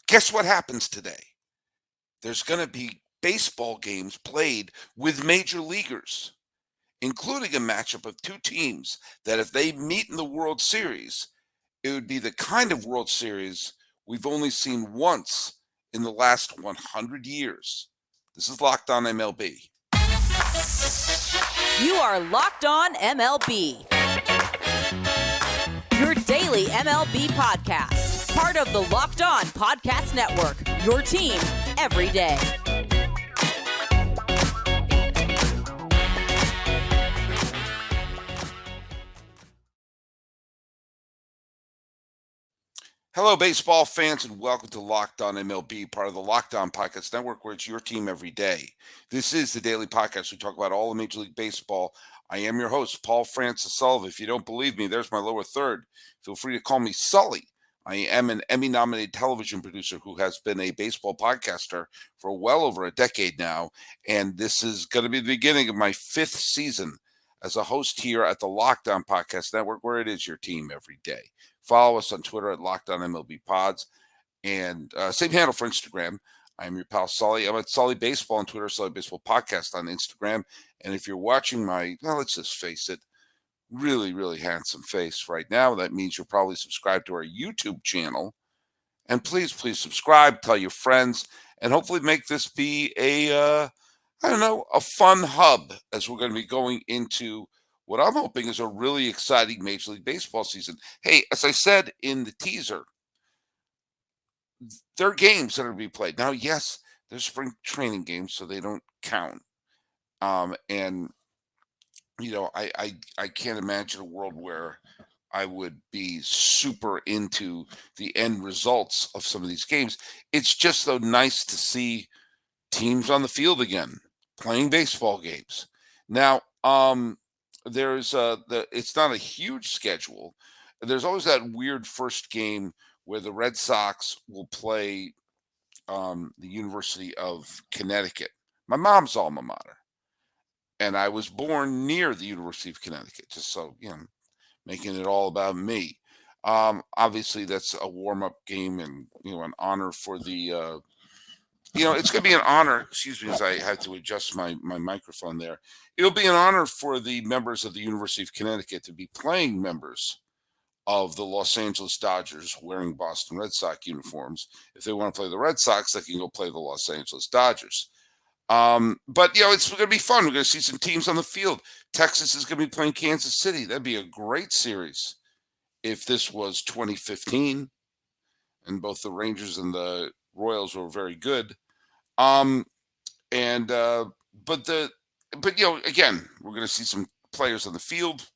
Guess what happens today? There's going to be baseball games played with major leaguers, including a matchup of two teams that if they meet in the World Series, it would be the kind of World Series we've only seen once in the last 100 years. This is Locked On MLB. You are Locked On MLB, your daily MLB podcast, part of the Locked On Podcast Network, your team every day. Hello, baseball fans, and welcome to Locked On MLB, part of the Locked On Podcast Network, where it's your team every day. This is the daily podcast. We talk about all of Major League Baseball. I am your host, Paul Francis Sullivan. If you don't believe me, there's my lower third. Feel free to call me Sully. I am an Emmy-nominated television producer who has been a baseball podcaster for well over a decade now, and this is going to be the beginning of my fifth season as a host here at the Locked On Podcast Network, where it is your team every day. Follow us on Twitter at Locked On MLB Pods, and same handle for Instagram. I'm your pal Sully. I'm at Sully Baseball on Twitter, Sully Baseball Podcast on Instagram. And if you're watching my, well, let's just face it, really, really handsome face right now, that means you're probably subscribed to our YouTube channel. And please subscribe, tell your friends, and hopefully make this be a fun hub as we're going to be going into what I'm hoping is a really exciting Major League Baseball season. Hey, as I said in the teaser, there are games that are to be played. Now, yes, there's spring training games, so they don't count. And I can't imagine a world where I would be super into the end results of some of these games. It's just so nice to see teams on the field again, playing baseball games. Now, there's it's not a huge schedule. There's always that weird first game where the Red Sox will play the University of Connecticut, my mom's alma mater, and I was born near the University of Connecticut, just so making it all about me. Obviously, that's a warm-up game, and an honor for the. It's going to be an honor. Excuse me, as I had to adjust my microphone there. It'll be an honor for the members of the University of Connecticut to be playing members of the Los Angeles Dodgers wearing Boston Red Sox uniforms. If they want to play the Red Sox, they can go play the Los Angeles Dodgers. But it's going to be fun. We're going to see some teams on the field. Texas is going to be playing Kansas City. That'd be a great series if this was 2015 and both the Rangers and the Royals were very good. But again, we're going to see some players on the field,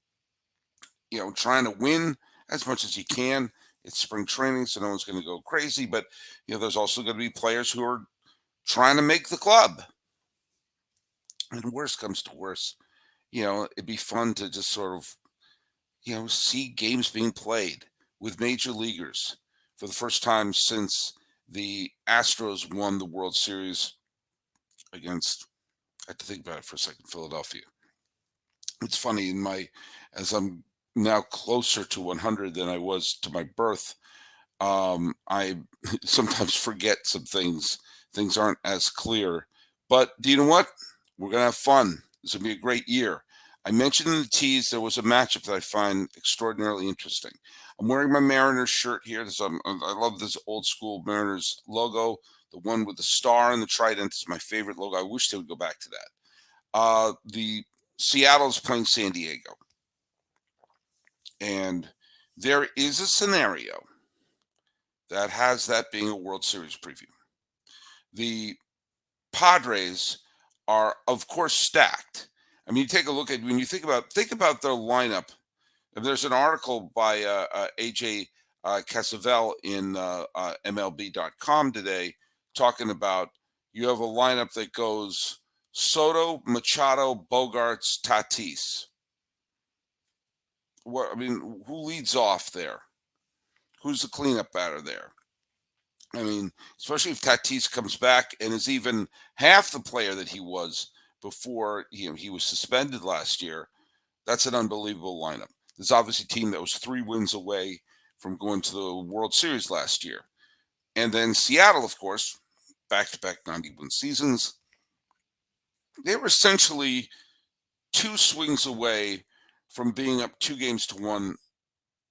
trying to win as much as you can. It's spring training, so no one's going to go crazy. But there's also going to be players who are trying to make the club. And worst comes to worst, it'd be fun to just sort of, see games being played with major leaguers for the first time since the Astros won the World Series against, I have to think about it for a second, Philadelphia. It's funny, as I'm now closer to 100 than I was to my birth, I sometimes forget some things. Things aren't as clear. But do you know what? We're going to have fun. This will be a great year. I mentioned in the tease there was a matchup that I find extraordinarily interesting. I'm wearing my Mariners shirt here. I love this old school Mariners logo. The one with the star and the trident is my favorite logo. I wish they would go back to that. The Seattle is playing San Diego. And there is a scenario that has that being a World Series preview. The Padres are, of course, stacked. I mean, you take a look at when you think about their lineup. There's an article by AJ Casavel in MLB.com today talking about you have a lineup that goes Soto, Machado, Bogarts, Tatis. Who leads off there? Who's the cleanup batter there? I mean, especially if Tatis comes back and is even half the player that he was before he was suspended last year. That's an unbelievable lineup. There's obviously a team that was 3 wins away from going to the World Series last year. And then Seattle, of course, back-to-back 91 seasons. They were essentially two swings away from being up 2-1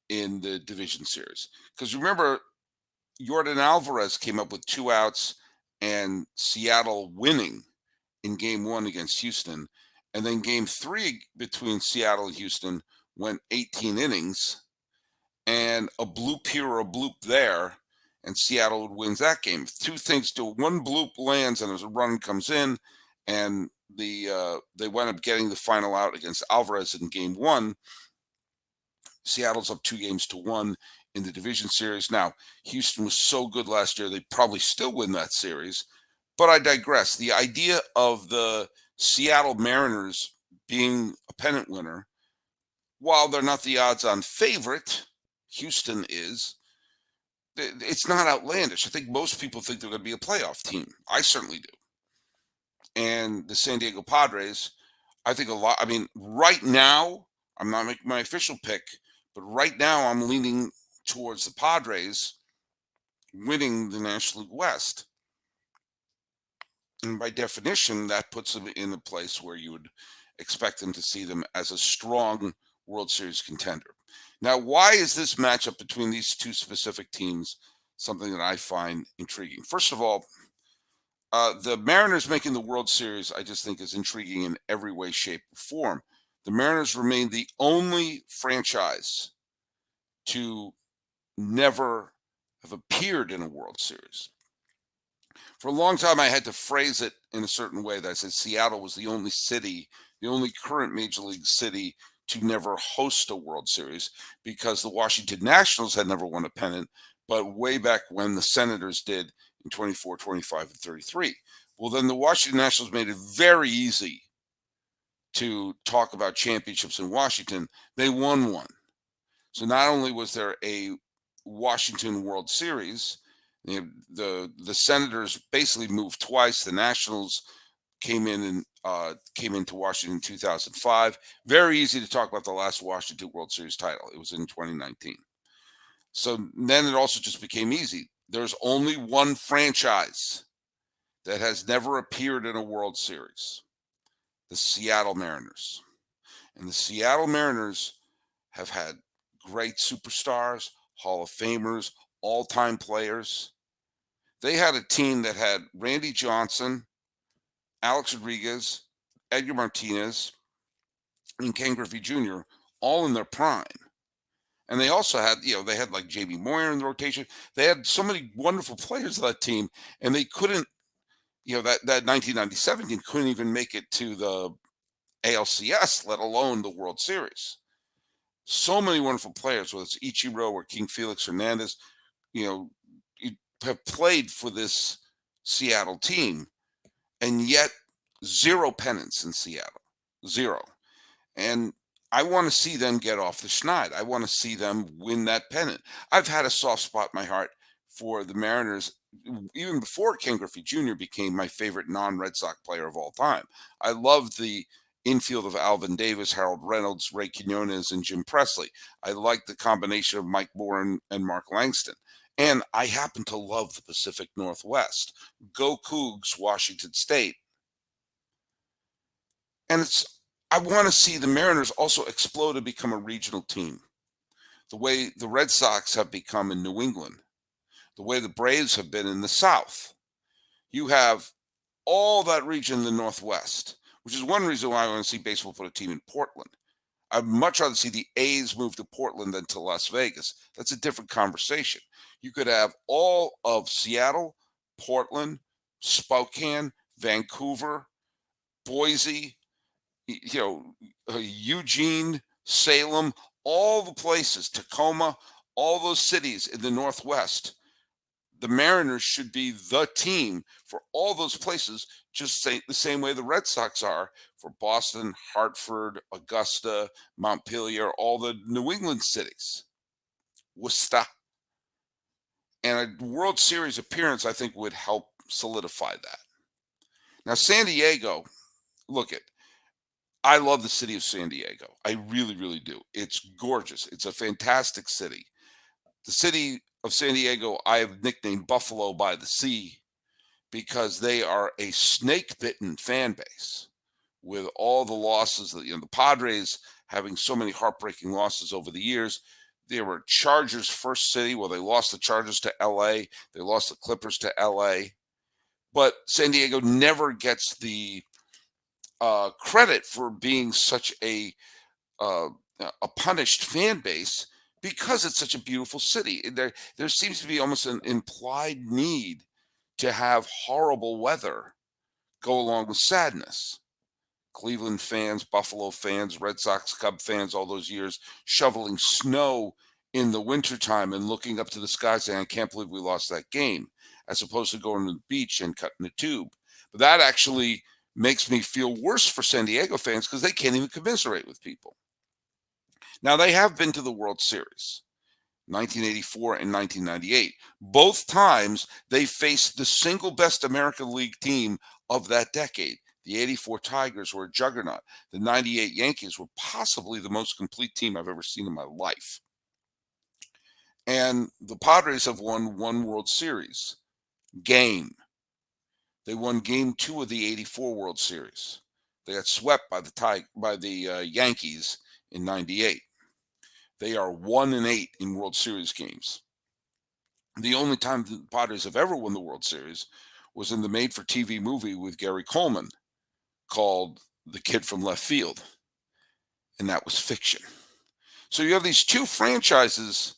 in the division series. Because remember, Jordan Alvarez came up with 2 outs and Seattle winning in game 1 against Houston. And then game 3 between Seattle and Houston went 18 innings, and a bloop here or a bloop there, and Seattle wins that game. Two things to one bloop lands and there's a run comes in, and they wind up getting the final out against Alvarez in game 1. Seattle's up 2-1 in the division series. Now, Houston was so good last year, they probably still win that series. But I digress. The idea of the Seattle Mariners being a pennant winner, while they're not the odds-on favorite, Houston is, it's not outlandish. I think most people think they're going to be a playoff team. I certainly do. And the San Diego Padres, I think a lot. I mean, right now, I'm not making my official pick, but right now I'm leaning towards the Padres winning the National League West. And by definition, that puts them in a place where you would expect them to see them as a strong World Series contender. Now, why is this matchup between these two specific teams something that I find intriguing? First of all, the Mariners making the World Series, I just think, is intriguing in every way, shape, or form. The Mariners remain the only franchise to never have appeared in a World Series. For a long time, I had to phrase it in a certain way that I said Seattle was the only city, the only current major league city to never host a World Series, because the Washington Nationals had never won a pennant, but way back when the Senators did in 24, 25, and 33. Well, then the Washington Nationals made it very easy to talk about championships in Washington. They won one. So not only was there a Washington World Series, the Senators basically moved twice. The Nationals came into Washington in 2005. Very easy to talk about the last Washington World Series title. It was in 2019. So then it also just became easy. There's only one franchise that has never appeared in a World Series, the Seattle Mariners. And the Seattle Mariners have had great superstars, Hall of Famers, all-time players. They had a team that had Randy Johnson, Alex Rodriguez, Edgar Martinez, and Ken Griffey Jr. all in their prime. And they also had, they had like Jamie Moyer in the rotation. They had so many wonderful players on that team, and they couldn't, that 1997 team couldn't even make it to the ALCS, let alone the World Series. So many wonderful players, whether it's Ichiro or King Felix Hernandez, have played for this Seattle team, and yet zero pennants in Seattle, zero. And I want to see them get off the schneid. I want to see them win that pennant. I've had a soft spot in my heart for the Mariners even before Ken Griffey Jr. became my favorite non-Red Sox player of all time. I loved the infield of Alvin Davis, Harold Reynolds, Ray Quinones, and Jim Presley. I liked the combination of Mike Bourne and Mark Langston. And I happen to love the Pacific Northwest. Go Cougs, Washington State. And I want to see the Mariners also explode and become a regional team, the way the Red Sox have become in New England, the way the Braves have been in the South. You have all that region in the Northwest, which is one reason why I want to see baseball put a team in Portland. I'd much rather see the A's move to Portland than to Las Vegas. That's a different conversation. You could have all of Seattle, Portland, Spokane, Vancouver, Boise, Eugene, Salem, all the places, Tacoma, all those cities in the Northwest. The Mariners should be the team for all those places, just the same way the Red Sox are for Boston, Hartford, Augusta, Montpelier, all the New England cities, Worcester. And a World Series appearance, I think, would help solidify that. Now, San Diego, I love the city of San Diego. I really, really do. It's gorgeous. It's a fantastic city. The city of San Diego, I have nicknamed Buffalo by the Sea because they are a snake-bitten fan base with all the losses that, the Padres having so many heartbreaking losses over the years. They were Chargers first city. Well, they lost the Chargers to LA. They lost the Clippers to LA. But San Diego never gets the credit for being such uh, a punished fan base because it's such a beautiful city. There seems to be almost an implied need to have horrible weather go along with sadness. Cleveland fans, Buffalo fans, Red Sox, Cub fans, all those years shoveling snow in the wintertime and looking up to the sky saying, I can't believe we lost that game, as opposed to going to the beach and cutting a tube. But that actually makes me feel worse for San Diego fans because they can't even commiserate with people. Now, they have been to the World Series, 1984 and 1998. Both times they faced the single best American League team of that decade. The 84 Tigers were a juggernaut. The 98 Yankees were possibly the most complete team I've ever seen in my life. And the Padres have won one World Series game. They won Game 2 of the 84 World Series. They got swept by the Yankees in 98. They are 1-8 in World Series games. The only time the Padres have ever won the World Series was in the made-for-TV movie with Gary Coleman called The Kid from Left Field, and that was fiction. So you have these two franchises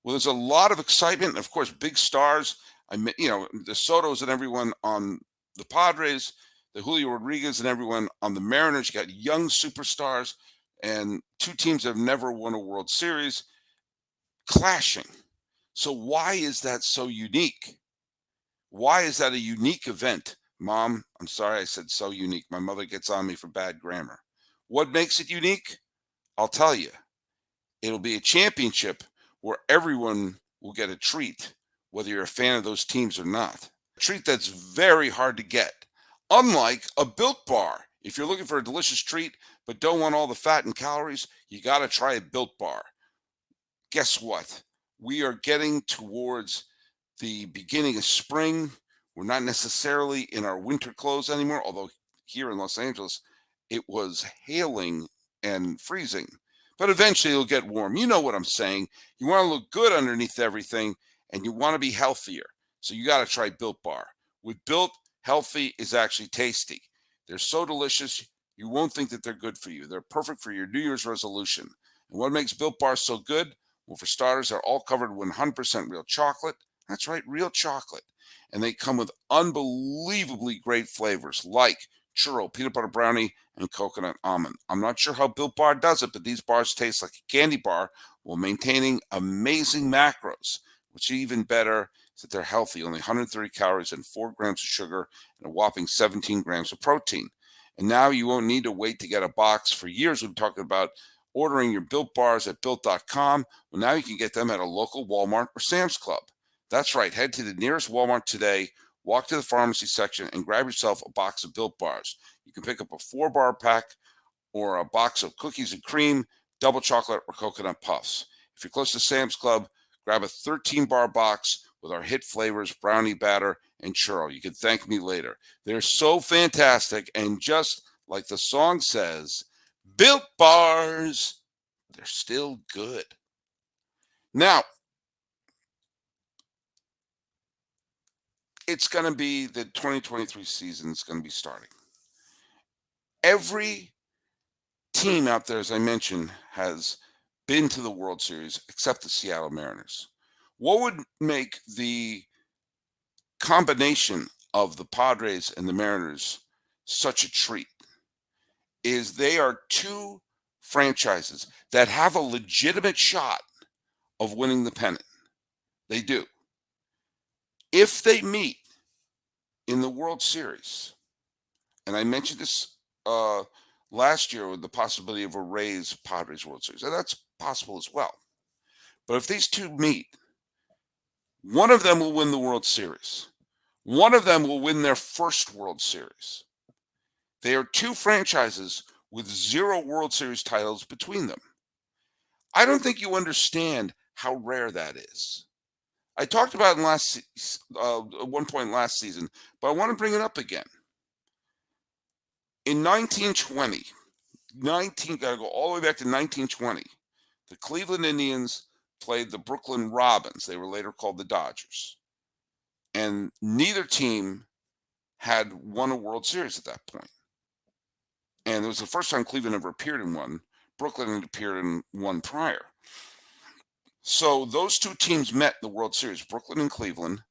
where there's a lot of excitement, and of course, big stars. The Sotos and everyone on the Padres, the Julio Rodriguez and everyone on the Mariners. You got young superstars, and two teams that have never won a World Series clashing. So why is that so unique? Why is that a unique event? Mom, I'm sorry I said so unique. My mother gets on me for bad grammar. What makes it unique? I'll tell you. It'll be a championship where everyone will get a treat, whether you're a fan of those teams or not. A treat that's very hard to get. Unlike a Built Bar. If you're looking for a delicious treat but don't want all the fat and calories, you got to try a Built Bar. Guess what? We are getting towards the beginning of spring. We're not necessarily in our winter clothes anymore, although here in Los Angeles, it was hailing and freezing. But eventually it'll get warm. You know what I'm saying. You want to look good underneath everything, and you want to be healthier. So you got to try Built Bar. With Built, healthy is actually tasty. They're so delicious, you won't think that they're good for you. They're perfect for your New Year's resolution. And what makes Built Bar so good? Well, for starters, they're all covered with 100% real chocolate. That's right, real chocolate. And they come with unbelievably great flavors like churro, peanut butter brownie, and coconut almond. I'm not sure how Built Bar does it, but these bars taste like a candy bar while maintaining amazing macros. What's even better is that they're healthy, only 130 calories and 4 grams of sugar and a whopping 17 grams of protein. And now you won't need to wait to get a box. For years, we've been talking about ordering your Built Bars at Built.com. Well, now you can get them at a local Walmart or Sam's Club. That's right. Head to the nearest Walmart today, walk to the pharmacy section, and grab yourself a box of Built Bars. You can pick up a 4-bar pack or a box of cookies and cream, double chocolate, or coconut puffs. If you're close to Sam's Club, grab a 13-bar box with our hit flavors, brownie batter, and churro. You can thank me later. They're so fantastic, and just like the song says, Built Bars, they're still good. Now, it's going to be the 2023 season is going to be starting. Every team out there, as I mentioned, has been to the World Series except the Seattle Mariners. What would make the combination of the Padres and the Mariners such a treat is they are two franchises that have a legitimate shot of winning the pennant. They do. If they meet in the World Series, and I mentioned this last year with the possibility of a Rays Padres World Series, and that's possible as well. But if these two meet, one of them will win the World Series. One of them will win their first World Series. They are two franchises with 0 World Series titles between them. I don't think you understand how rare that is. I talked about it at one point last season, but I want to bring it up again. In 1920, got to go all the way back to 1920, the Cleveland Indians played the Brooklyn Robins. They were later called the Dodgers. And neither team had won a World Series at that point. And it was the first time Cleveland ever appeared in one. Brooklyn had appeared in one prior. So those two teams met in the World Series, Brooklyn and Cleveland,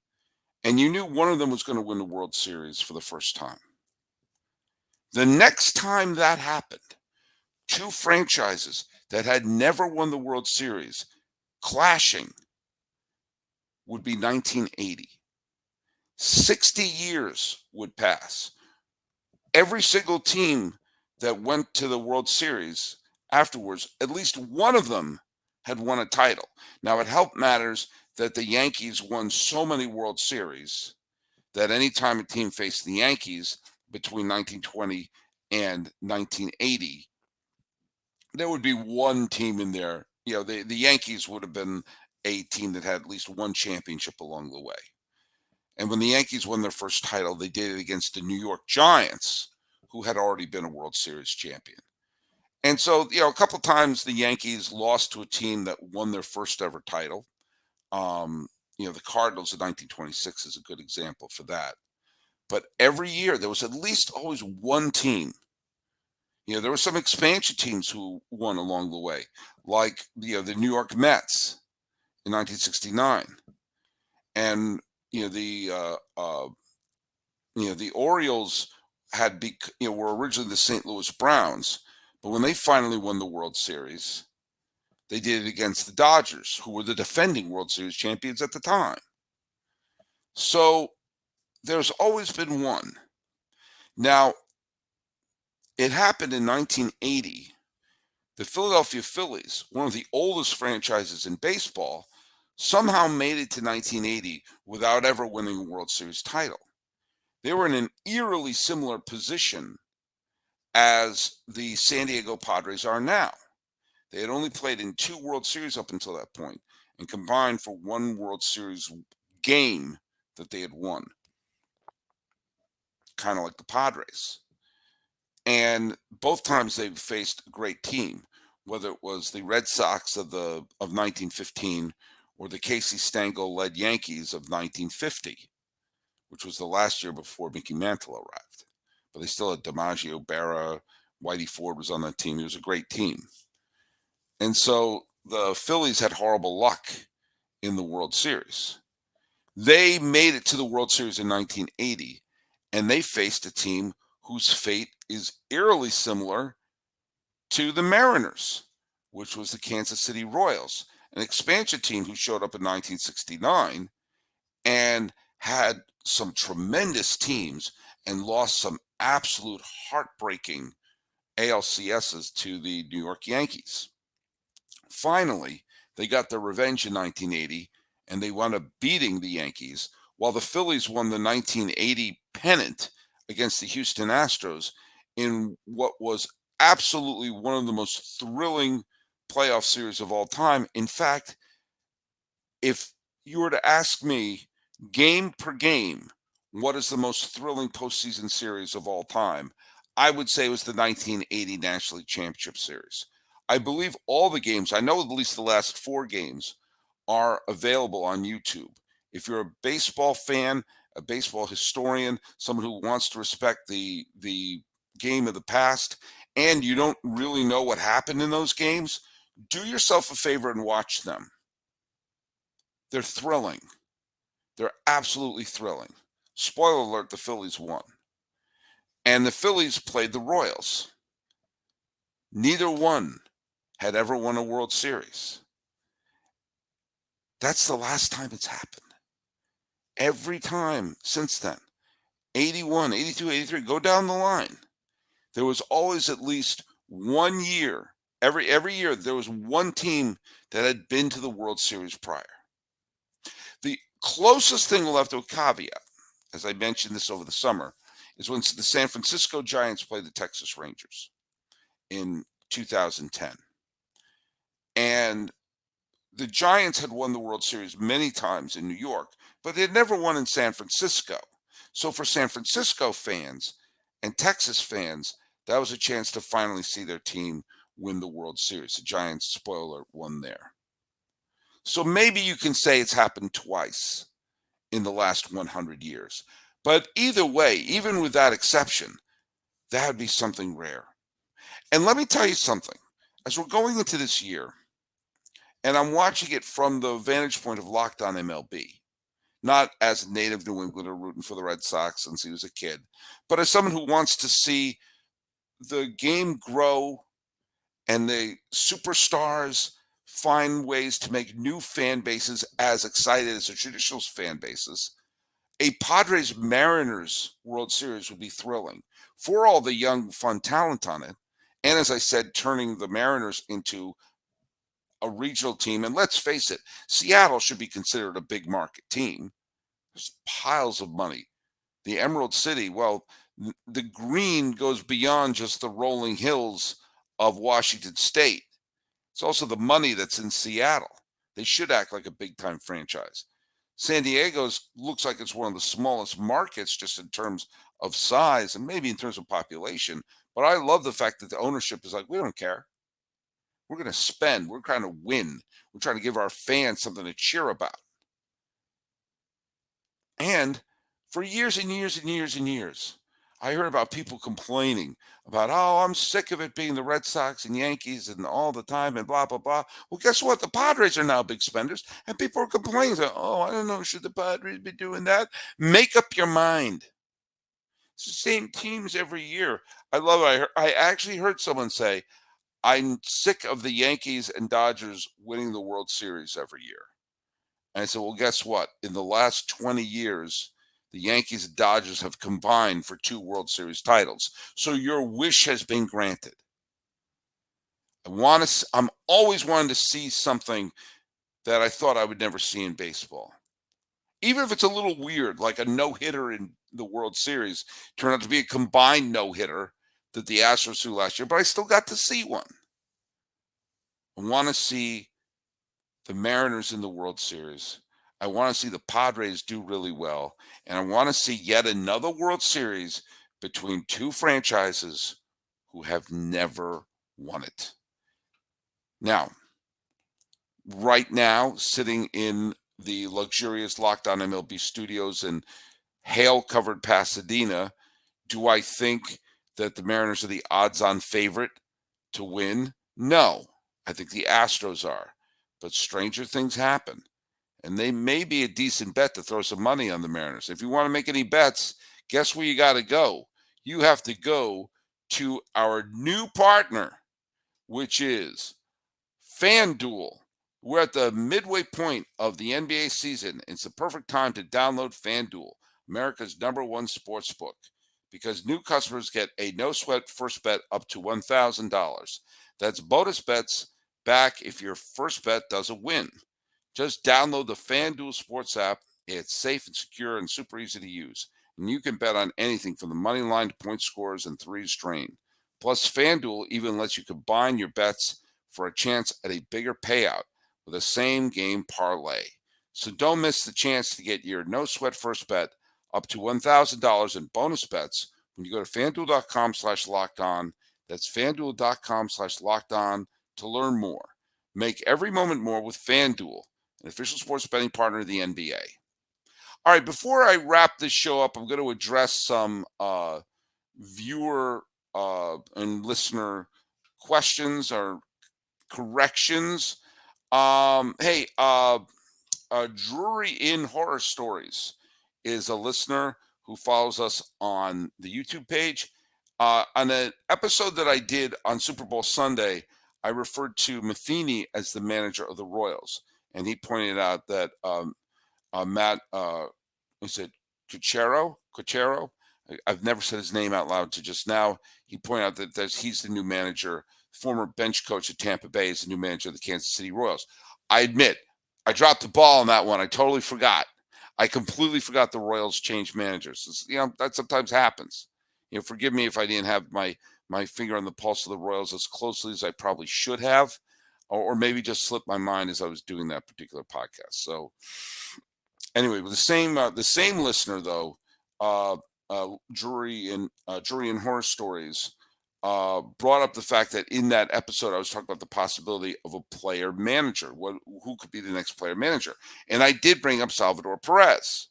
and you knew one of them was going to win the World Series for the first time. The next time that happened, two franchises that had never won the World Series clashing would be 1980. 60 years would pass. Every single team that went to the World Series afterwards, at least one of them had won a title. Now, it helped matters that the Yankees won so many World Series that anytime a team faced the Yankees between 1920 and 1980, there would be one team in there. The Yankees would have been a team that had at least one championship along the way. And when the Yankees won their first title, they did it against the New York Giants, who had already been a World Series champion. And so, a couple of times the Yankees lost to a team that won their first ever title. The Cardinals in 1926 is a good example for that. But every year there was at least always one team. There were some expansion teams who won along the way, like the New York Mets in 1969, and the Orioles were originally the St. Louis Browns, but when they finally won the World Series, they did it against the Dodgers, who were the defending World Series champions at the time. So there's always been one. Now, it happened in 1980. The Philadelphia Phillies, one of the oldest franchises in baseball, somehow made it to 1980 without ever winning a World Series title. They were in an eerily similar position as the San Diego Padres are now. They had only played in 2 World Series up until that point and combined for 1 World Series game that they had won, kind of like the Padres. And both times they faced a great team, whether it was the Red Sox of 1915 or the Casey Stengel-led Yankees of 1950, which was the last year before Mickey Mantle arrived. But they still had DiMaggio, Berra, Whitey Ford was on that team. It was a great team. And so the Phillies had horrible luck in the World Series. They made it to the World Series in 1980, and they faced a team whose fate is eerily similar to the Mariners, which was the Kansas City Royals, an expansion team who showed up in 1969 and had some tremendous teams and lost some absolute heartbreaking ALCSs to the New York Yankees. Finally, they got their revenge in 1980, and they wound up beating the Yankees, while the Phillies won the 1980 pennant against the Houston Astros in what was absolutely one of the most thrilling playoff series of all time. In fact, if you were to ask me game per game, what is the most thrilling postseason series of all time, I would say it was the 1980 National League Championship Series. I believe all the games, I know at least the last 4 games, are available on YouTube. If you're a baseball fan, a baseball historian, someone who wants to respect the game of the past, and you don't really know what happened in those games, do yourself a favor and watch them. They're thrilling. They're absolutely thrilling. Spoiler alert, the Phillies won. And the Phillies played the Royals. Neither one had ever won a World Series. That's the last time it's happened. Every time since then, 81, 82, 83, go down the line. There was always at least 1 year, every year, there was one team that had been to the World Series prior. The closest thing we'll have to a caveat, as I mentioned this over the summer, is when the San Francisco Giants played the Texas Rangers in 2010. And the Giants had won the World Series many times in New York, but they had never won in San Francisco. So for San Francisco fans and Texas fans, that was a chance to finally see their team win the World Series. The Giants, spoiler, won there. So maybe you can say it's happened twice in the last 100 years. But either way, even with that exception, that would be something rare. And let me tell you something. As we're going into this year, and I'm watching it from the vantage point of Locked On MLB, not as a native New Englander rooting for the Red Sox since he was a kid, but as someone who wants to see the game grow and the superstars find ways to make new fan bases as excited as the traditional fan bases. A Padres Mariners World Series would be thrilling for all the young, fun talent on it. And as I said, turning the Mariners into a regional team. And let's face it, Seattle should be considered a big market team. There's piles of money. The Emerald City, well, the green goes beyond just the rolling hills of Washington State. It's also the money that's in Seattle. They should act like a big time franchise. San Diego's looks like it's one of the smallest markets just in terms of size and maybe in terms of population. But I love the fact that the ownership is like, we don't care. We're going to spend. We're trying to win. We're trying to give our fans something to cheer about. And for years and years and years and years, I heard about people complaining about, oh, I'm sick of it being the Red Sox and Yankees and all the time and blah, blah, blah. Well, guess what? The Padres are now big spenders, and people are complaining. Oh, I don't know. Should the Padres be doing that? Make up your mind. It's the same teams every year. I love it. I actually heard someone say, I'm sick of the Yankees and Dodgers winning the World Series every year. And I said, well, guess what? In the last 20 years, the Yankees and Dodgers have combined for 2 World Series titles. So your wish has been granted. I'm always wanting to see something that I thought I would never see in baseball. Even if it's a little weird, like a no-hitter in the World Series, turned out to be a combined no-hitter that the Astros threw last year, but I still got to see one. I want to see the Mariners in the World Series. I want to see the Padres do really well. And I want to see yet another World Series between 2 franchises who have never won it. Now, right now, sitting in the luxurious Locked On MLB studios in hail-covered Pasadena, do I think that the Mariners are the odds-on favorite to win? No. I think the Astros are. But stranger things happen. And they may be a decent bet to throw some money on the Mariners. If you want to make any bets, guess where you got to go? You have to go to our new partner, which is FanDuel. We're at the midway point of the NBA season. It's the perfect time to download FanDuel, America's #1 sports book, because new customers get a no-sweat first bet up to $1,000. That's bonus bets back if your first bet doesn't win. Just download the FanDuel Sports app. It's safe and secure and super easy to use. And you can bet on anything from the money line to point scores and threes drained. Plus, FanDuel even lets you combine your bets for a chance at a bigger payout with a same game parlay. So don't miss the chance to get your no sweat first bet up to $1,000 in bonus bets when you go to FanDuel.com/locked on. That's FanDuel.com/locked on to learn more. Make every moment more with FanDuel, an official sports betting partner of the NBA. All right, before I wrap this show up, I'm going to address some viewer and listener questions or corrections. Hey, Drury in Horror Stories is a listener who follows us on the YouTube page. On an episode that I did on Super Bowl Sunday, I referred to Matheny as the manager of the Royals, and he pointed out that Matt, is it Cuchero? I've never said his name out loud to just now. He pointed out that he's the new manager, former bench coach at Tampa Bay, is the new manager of the Kansas City Royals. I admit, I dropped the ball on that one. I totally forgot. I completely forgot the Royals changed managers. That sometimes happens. Forgive me if I didn't have my finger on the pulse of the Royals as closely as I probably should have. or maybe just slipped my mind as I was doing that particular podcast. So anyway, with the same listener though, uh, Jury and Horror Stories, brought up the fact that in that episode I was talking about the possibility of a player manager. Who could be the next player manager? And I did bring up Salvador Perez,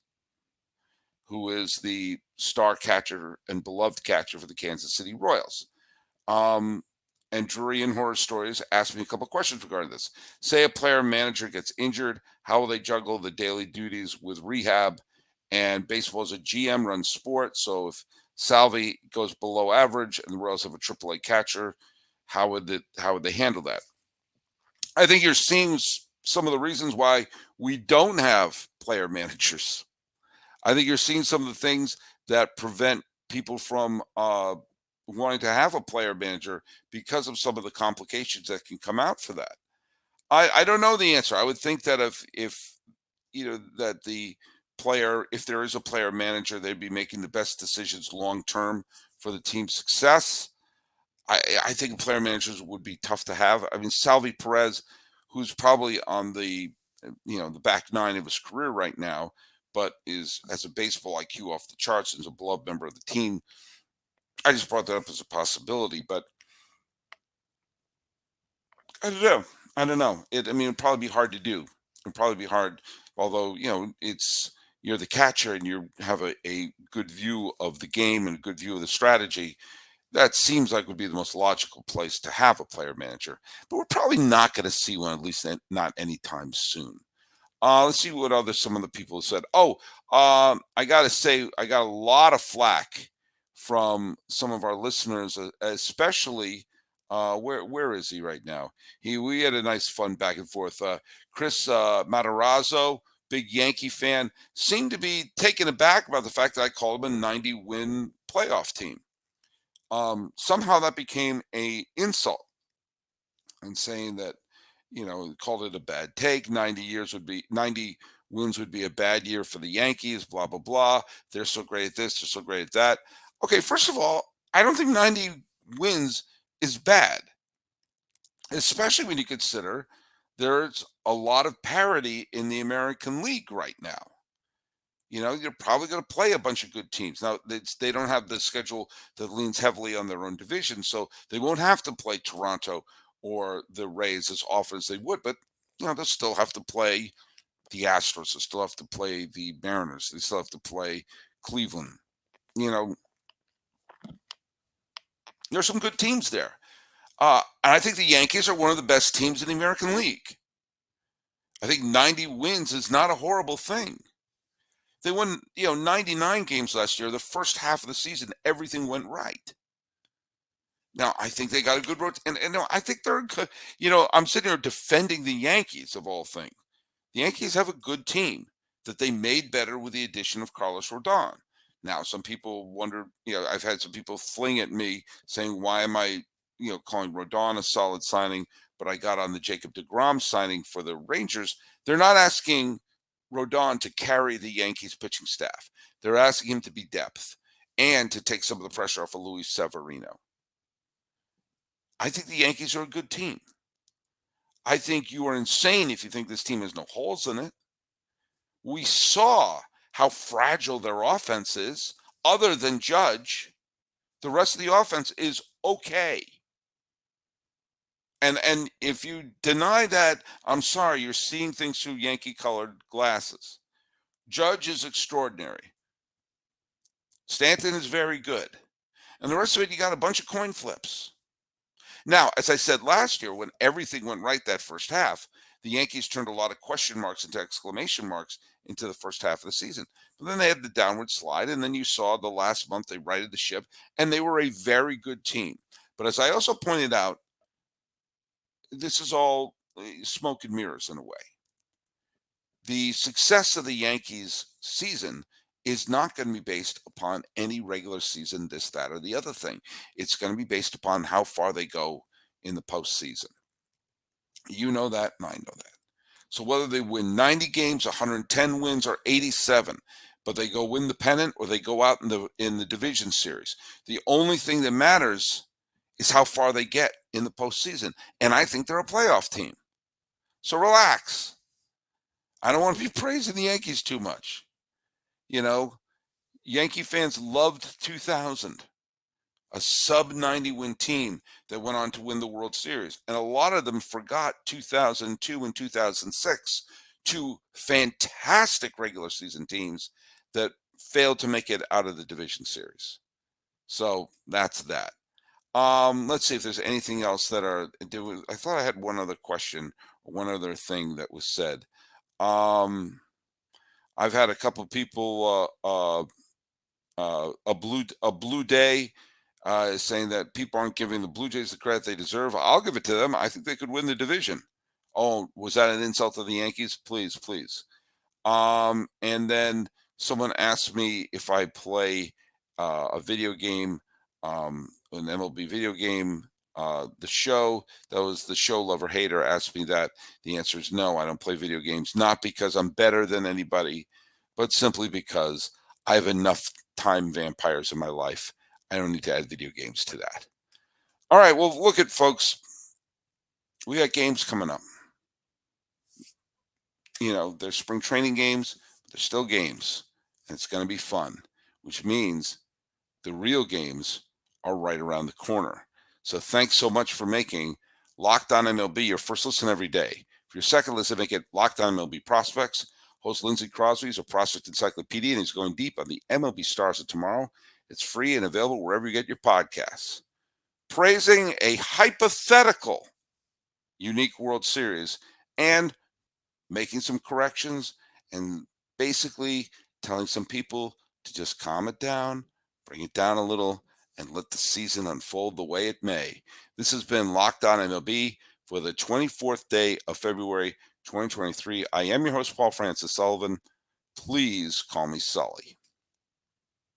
who is the star catcher and beloved catcher for the Kansas City Royals. And Drury and Horror Stories asked me a couple questions regarding this. Say a player manager gets injured, how will they juggle the daily duties with rehab? And baseball is a GM-run sport, so if Salvi goes below average and the Royals have a AAA catcher, how would they handle that? I think you're seeing some of the reasons why we don't have player managers. I think you're seeing some of the things that prevent people from wanting to have a player manager because of some of the complications that can come out for that. I don't know the answer. I would think that if that the player, if there is a player manager, they'd be making the best decisions long term for the team's success. I think player managers would be tough to have. I mean, Salvi Perez, who's probably on the the back nine of his career right now, but has a baseball IQ off the charts and is a beloved member of the team. I just brought that up as a possibility, but I don't know. I don't know. It'd probably be hard to do. It'd probably be hard, although you're the catcher and you have a good view of the game and a good view of the strategy. That seems like would be the most logical place to have a player manager. But we're probably not going to see one, at least not anytime soon. Let's see what some of the people have said. Oh, I got to say, I got a lot of flack from some of our listeners, especially where is he right now? We had a nice fun back and forth. Chris Matarazzo, big Yankee fan, seemed to be taken aback about the fact that I called him a 90-win playoff team. Somehow that became a insult, and saying that called it a bad take. 90 wins would be a bad year for the Yankees. Blah blah blah. They're so great at this. They're so great at that. Okay, first of all, I don't think 90 wins is bad, especially when you consider there's a lot of parity in the American League right now. You're probably going to play a bunch of good teams. Now, they don't have the schedule that leans heavily on their own division, so they won't have to play Toronto or the Rays as often as they would, but they'll still have to play the Astros. They still have to play the Mariners. They still have to play Cleveland. There's some good teams there. And I think the Yankees are one of the best teams in the American League. I think 90 wins is not a horrible thing. They won, 99 games last year. The first half of the season, everything went right. Now, I think they got a good road. And I think they're good. I'm sitting here defending the Yankees of all things. The Yankees have a good team that they made better with the addition of Carlos Rodon. Now, some people wonder, I've had some people fling at me saying, why am I, calling Rodon a solid signing, but I got on the Jacob deGrom signing for the Rangers. They're not asking Rodon to carry the Yankees pitching staff. They're asking him to be depth and to take some of the pressure off of Luis Severino. I think the Yankees are a good team. I think you are insane if you think this team has no holes in it. We saw how fragile their offense is. Other than Judge, the rest of the offense is okay. And if you deny that, I'm sorry, you're seeing things through Yankee-colored glasses. Judge is extraordinary. Stanton is very good. And the rest of it, you got a bunch of coin flips. Now, as I said last year, when everything went right that first half, the Yankees turned a lot of question marks into exclamation marks into the first half of the season. But then they had the downward slide, and then you saw the last month they righted the ship, and they were a very good team. But as I also pointed out, this is all smoke and mirrors in a way. The success of the Yankees season is not going to be based upon any regular season, this, that, or the other thing. It's going to be based upon how far they go in the postseason. You know that, and I know that. So whether they win 90 games, 110 wins, or 87, but they go win the pennant or they go out in the division series, the only thing that matters is how far they get in the postseason. And I think they're a playoff team. So relax. I don't want to be praising the Yankees too much. You know, Yankee fans loved 2000, a sub 90 win team that went on to win the World Series. And a lot of them forgot 2002 and 2006, two fantastic regular season teams that failed to make it out of the division series. So that's that. Let's see if there's anything else that I thought I had one other question, one other thing that was said. I've had a couple people a blue day saying that people aren't giving the Blue Jays the credit they deserve. I'll give it to them. I think they could win the division. Oh, was that an insult to the Yankees? Please, please. And then someone asked me if I play a video game, an MLB video game. The show, that was the show Lover Hater, asked me that. The answer is no, I don't play video games, not because I'm better than anybody, but simply because I have enough time vampires in my life. I don't need to add video games to that. All right, well, look at folks. We got games coming up. You know, there's spring training games, but there's still games, and it's going to be fun, which means the real games are right around the corner. So thanks so much for making Locked On MLB your first listen every day. For your second listen, make it Locked On MLB Prospects. Host Lindsey Crosby is a prospect encyclopedia, and he's going deep on the MLB stars of tomorrow. It's free and available wherever you get your podcasts. Praising a hypothetical unique World Series and making some corrections and basically telling some people to just calm it down, bring it down a little, and let the season unfold the way it may. This has been Locked On MLB for the 24th day of February 2023. I am your host, Paul Francis Sullivan. Please call me Sully.